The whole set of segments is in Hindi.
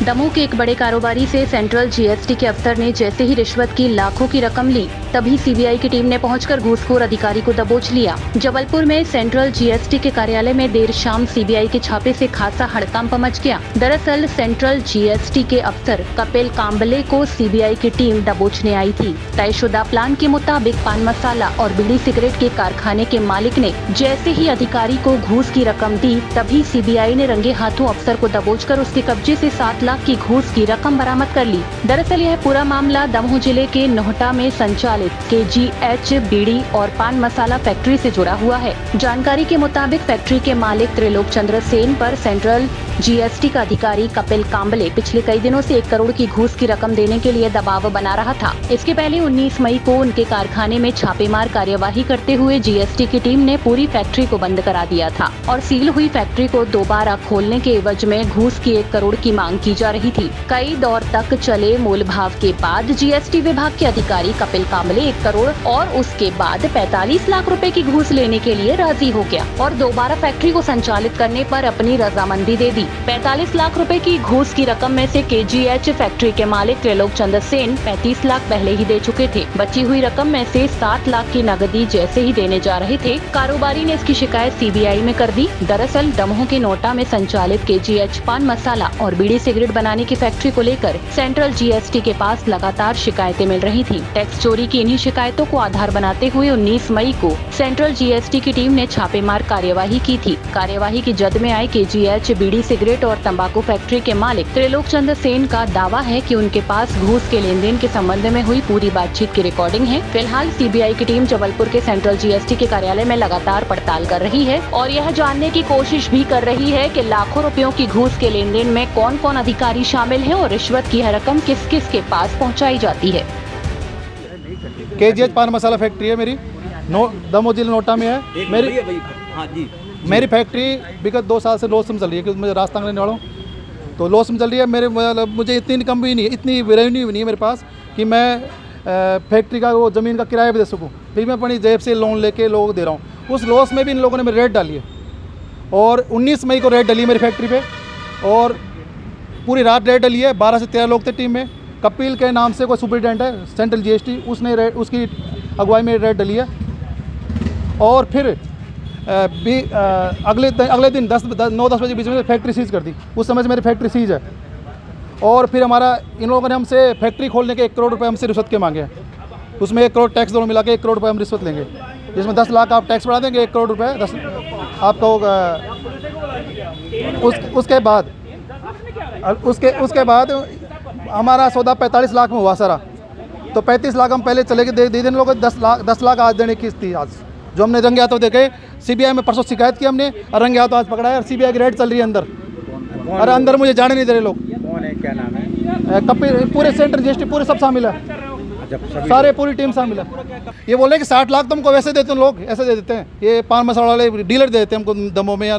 दमोह के एक बड़े कारोबारी से सेंट्रल जीएसटी के अफसर ने जैसे ही रिश्वत की लाखों की रकम ली, तभी सीबीआई की टीम ने पहुंचकर घूसखोर अधिकारी को दबोच लिया। जबलपुर में सेंट्रल जीएसटी के कार्यालय में देर शाम सीबीआई के छापे से खासा हड़कंप मच गया। दरअसल सेंट्रल जीएसटी के अफसर कपिल काम्बले को सीबीआई की टीम दबोचने आई थी। तयशुदा प्लान के मुताबिक पान मसाला और बीड़ी सिगरेट के कारखाने के मालिक ने जैसे ही अधिकारी को घूस की रकम दी, तभी सीबीआई ने रंगे हाथों अफसर को दबोचकर उसके कब्जे से 7 लाख की घूस की रकम बरामद कर ली। दरअसल यह पूरा मामला दमोह जिले के नोहटा में संचालित KGH बीड़ी और पान मसाला फैक्ट्री से जुड़ा हुआ है। जानकारी के मुताबिक फैक्ट्री के मालिक त्रिलोक चंद्र सेन पर सेंट्रल जीएसटी का अधिकारी कपिल काम्बले पिछले कई दिनों से 1 करोड़ की घूस की रकम देने के लिए दबाव बना रहा था। इसके पहले 19 मई को उनके कारखाने में छापेमार कार्यवाही करते हुए जीएसटी की टीम ने पूरी फैक्ट्री को बंद करा दिया था और सील हुई फैक्ट्री को दोबारा खोलने के एवज में घूस की 1 करोड़ की मांग की जा रही थी। कई दौर तक चले मोल भाव के बाद जीएसटी विभाग के अधिकारी कपिल काम्बले 1 करोड़ और उसके बाद 45 लाख रुपए की घूस लेने के लिए राजी हो गया और दोबारा फैक्ट्री को संचालित करने पर अपनी रजामंदी दे दी। 45 लाख रुपए की घूस की रकम में से KGH फैक्ट्री के मालिक त्रिलोक चंद्र सेन 35 लाख पहले ही दे चुके थे। बची हुई रकम में से 7 लाख की नकदी जैसे ही देने जा रहे थे, कारोबारी ने इसकी शिकायत सीबीआई में कर दी। दरअसल दमोह के नोटा में संचालित KGH पान मसाला और बीड़ी सिगरेट बनाने की फैक्ट्री को लेकर सेंट्रल जीएसटी के पास लगातार शिकायतें मिल रही थी। टैक्स चोरी की इन्हीं शिकायतों को आधार बनाते हुए 19 मई को सेंट्रल जीएसटी की टीम ने छापेमार कार्यवाही की थी। कार्यवाही की जद में आए KGH बीड़ी सिगरेट और तंबाकू फैक्ट्री के मालिक त्रिलोक चंद्र सेन का दावा है कि उनके पास घूस के लेन देन के संबंध में हुई पूरी बातचीत की रिकॉर्डिंग है। फिलहाल सीबीआई की टीम जबलपुर के सेंट्रल जीएसटी के कार्यालय में लगातार पड़ताल कर रही है और यह जानने की कोशिश भी कर रही है कि लाखों रुपयों की घूस के लेन देन में कौन कौन अधिकारी शामिल है और रिश्वत की यह रकम किस किस के पास पहुँचाई जाती है। KGH पान मसाला फैक्ट्री है मेरी, दमोह जिले नोटा में है। मेरी फैक्ट्री विगत 2 साल से लॉस में चल रही है क्योंकि मुझे रास्ता रहने वाला हूँ, तो लॉस में चल रही है। मुझे इतनी इनकम भी नहीं है, इतनी रेवेन्यू भी नहीं है मेरे पास कि मैं फैक्ट्री का वो ज़मीन का किराया भी दे सकूँ। फिर मैं अपनी जेब से लोन लेके लोगों को दे रहा हूँ। उस लॉस में भी इन लोगों ने मेरी रेट डाली है और 19 मई को रेट डाली मेरी फैक्ट्री पे और पूरी रात रेट डाली है। 12 से 13 लोग थे टीम में। कपिल के नाम से कोई सुपरिटेंडेंट है सेंट्रल जीएसटी, उसने उसकी अगुवाई में रेट डाली है। और फिर अगले दिन 9-10 बजे बीच में फैक्ट्री सीज कर दी। उस समय से मेरी फैक्ट्री सीज है। और फिर हमारा इन लोगों ने हमसे फैक्ट्री खोलने के 1 करोड़ रुपए हमसे रिश्वत के मांगे हैं। उसमें 1 करोड़ टैक्स दोनों मिला के 1 करोड़ रुपए हम रिश्वत लेंगे, जिसमें 10 लाख आप टैक्स बढ़ा देंगे, 1 करोड़ रुपए 10 आपका होगा। उसके बाद हमारा सौदा 45 लाख में हुआ सारा, तो 35 लाख हम पहले चले गए दे देने लोगों को 10 लाख आज देने की थी। आज जो हमने रंगे हाथों देखे, सीबीआई में परसों शिकायत की हमने और रंगे हाथों आज पकड़ा है और सीबीआई की रेड चल रही है अंदर। और अंदर मुझे जाने नहीं दे रहे लोग। कौन है, क्या नाम है? कपिल, पूरे सेंट्रल जीएसटी पूरे सब शामिल है, सारे पूरी टीम शामिल है। ये बोले कि 60 लाख तुमको वैसे देते हैं, लोग ऐसे दे देते हैं। ये पान मसाला वाले डीलर दे देते हैं हमको दमोह में या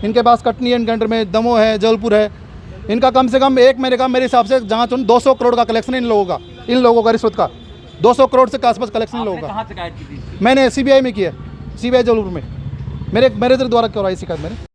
इनके पास कटनी है, इनके में दमोह है, जबलपुर है। इनका कम से कम एक महीने का मेरे हिसाब से जहाँ 200 करोड़ का कलेक्शन है इन लोगों का रिश्वत का 200 करोड़ से आसपास कलेक्शन इन लोगों का। कहाँ शिकायत की थी? मैंने सीबीआई में किया, सीबीआई जबलपुर में मेरे मैनेजर द्वारा करवाई शिकायत मैंने।